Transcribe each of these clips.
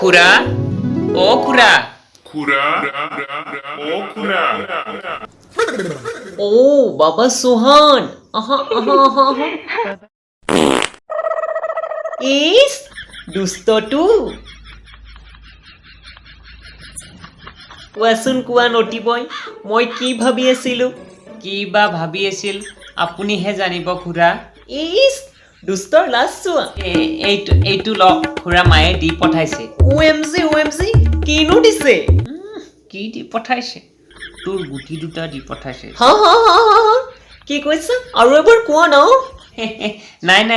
খুৰা ও খুৰা Khura, oh Khura. ও বাবা সোহান আহা আহা আহা আহা ইস দুষ্টটো কোৱাচোন কোৱা নটি বয় মই কি ভাবি আছিলো কি বা ভাবি আছিল আপুনিহে জানিব খুৰা ইস দুষ্টৰ লাজ চোৱা এইটো ল খুৰা মায়ে দি পঠাইছে OMG কিনো দিছে কি দি পঠাইছে তোৰ গুটি দুটা দি পঠাইছে হা হা হা হা হা কি কৈছা আৰু এবাৰ কোৱা ন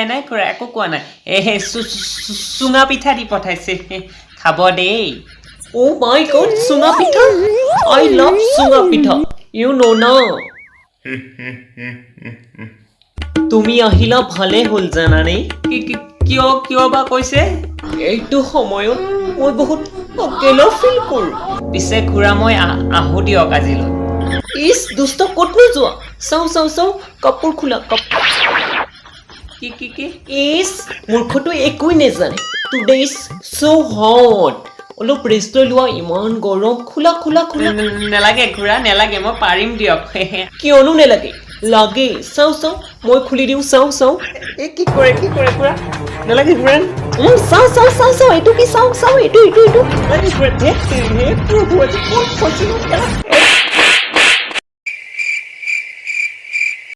নাই খুৰা একো কোৱা নাই চুঙা পিঠা দি পঠাইছে খাব দেই Oh my god, Sunga Pitha. I love Sunga Pitha. You know now. তুমি আহিলা ভালে হল জানানে কিয় বা কৈছে এইটো সময়ত মই বহুত অকেলা ফিল কৰো পিছে খুৰা মই আহো দিয়ক আজিলৈ ইস দুষ্ট ক'ত নোযোৱা চাও কাপোৰ খোলা কি ইস মূৰ্খটো একোই নেজানে টুডে ইজ so hot অলপ ৰেষ্ট লোৱা ইমান গৰম খোলা নেলাগে খুৰা নেলাগে মই পাৰিম দিয়ক কিয়নো নেলাগে লাগে চাও মই খুলি দিওঁ চাও কি কৰে খুৰা নেলাগে খুৰা চাও এইটো কি চাও এইটো লাগে খুৰা হে প্ৰভু আজি ক'ত ফচিলো